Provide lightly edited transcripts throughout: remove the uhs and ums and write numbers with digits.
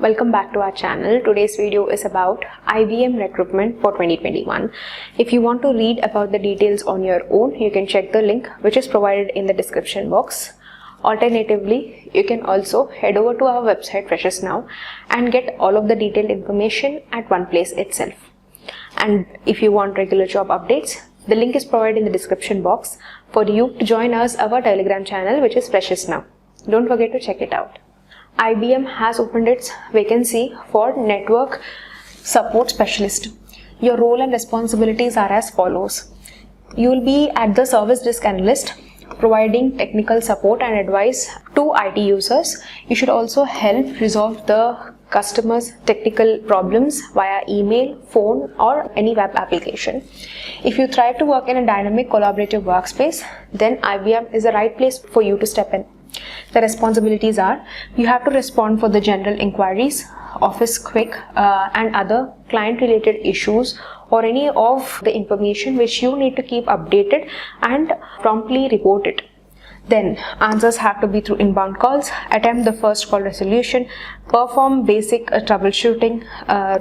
Welcome back to our channel. Today's video is about IBM recruitment for 2021. If you want to read about the details on your own, you can check the link which is provided in the description box. Alternatively, you can also head over to our website Freshers Now and get all of the detailed information at one place itself. And if you want regular job updates, the link is provided in the description box for you to join us our Telegram channel which is Freshers Now. Don't forget to check it out. IBM has opened its vacancy for Network Support Specialist. Your role and responsibilities are as follows. You will be at the Service Desk Analyst, providing technical support and advice to IT users. You should also help resolve the customers' technical problems via email, phone, or any web application. If you thrive to work in a dynamic collaborative workspace, then IBM is the right place for you to step in. The responsibilities are, you have to respond for the general inquiries, office quick and other client related issues or any of the information which you need to keep updated and promptly report it. Then answers have to be through inbound calls, attempt the first call resolution, perform basic troubleshooting,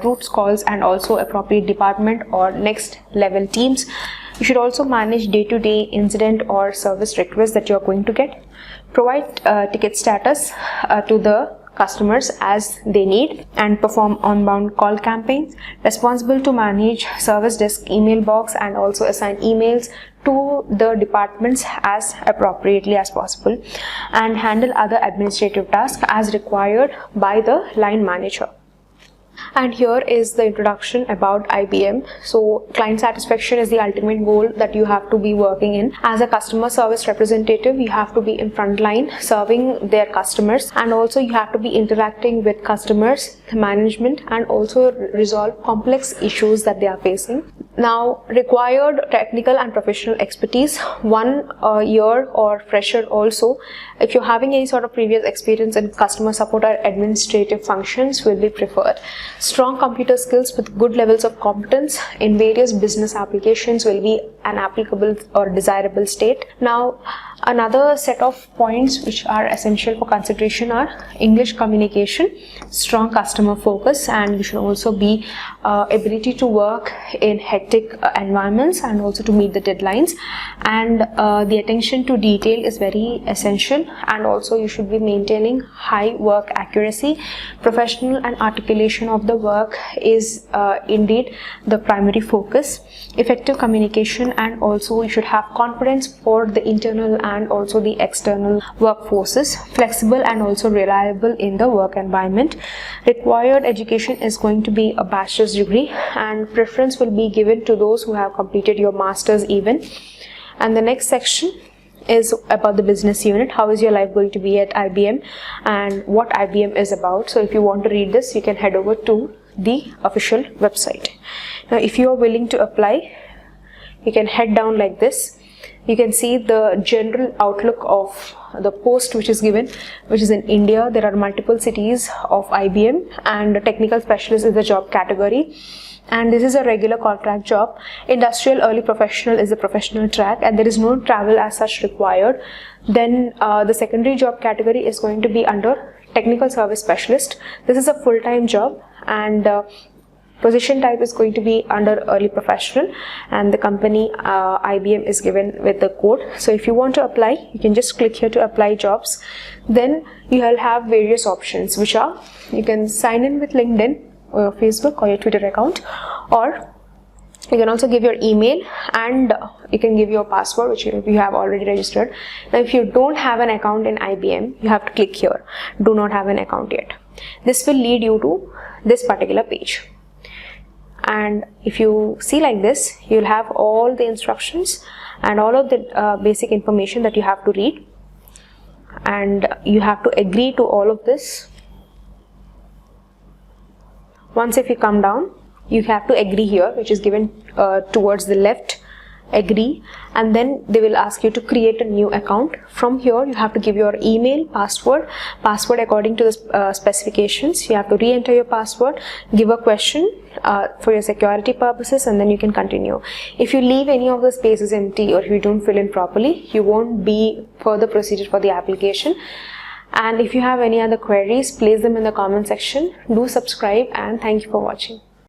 routes calls and also appropriate department or next level teams. You should also manage day-to-day incident or service requests that you are going to get. Provide ticket status to the customers as they need and perform onbound call campaigns. Responsible to manage service desk email box and also assign emails to the departments as appropriately as possible and handle other administrative tasks as required by the line manager. And here is the introduction about IBM. So client satisfaction is the ultimate goal that you have to be working in. As a customer service representative, you have to be in front line serving their customers, and also you have to be interacting with customers, management, and also resolve complex issues that they are facing. Now, required technical and professional expertise, 1 year or fresher also. If you're having any sort of previous experience in customer support or administrative functions will be preferred. Strong computer skills with good levels of competence in various business applications will be an applicable or desirable state. Now, another set of points which are essential for consideration are English communication, strong customer focus, and you should also be ability to work in hectic environments and also to meet the deadlines, and the attention to detail is very essential, and also you should be maintaining high work accuracy. Professional and articulation of the work is indeed the primary focus. Effective communication, and also you should have confidence for the internal and also the external workforces. Flexible and also reliable in the work environment. Required education is going to be a bachelor's degree, and preference will be given to those who have completed your master's even. And the next section is about the business unit. How is your life going to be at IBM and what IBM is about. So if you want to read this, you can head over to the official website. Now, if you are willing to apply, you can head down like this. You can see the general outlook of the post which is given, which is in India. There are multiple cities of IBM, and technical specialist is the job category. And this is a regular contract job. Industrial early professional is the professional track, and there is no travel as such required. Then the secondary job category is going to be under technical service specialist. This is a full-time job, and position type is going to be under early professional, and the company IBM is given with the code. So if you want to apply, you can just click here to apply jobs. Then you will have various options, which are, you can sign in with LinkedIn or your Facebook or your Twitter account, or you can also give your email, and you can give your password which you have already registered. Now, if you don't have an account in IBM, you have to click here, do not have an account yet. This will lead you to this particular page. And if you see like this, you'll have all the instructions and all of the basic information that you have to read, and you have to agree to all of this. Once if you come down, you have to agree here, which is given towards the left, agree, and then they will ask you to create a new account. From here you have to give your email, password according to the specifications. You have to re-enter your password, give a question for your security purposes, and then you can continue. If you leave any of the spaces empty or if you don't fill in properly, you won't be further proceeded for the application. And if you have any other queries, place them in the comment section. Do subscribe, and thank you for watching.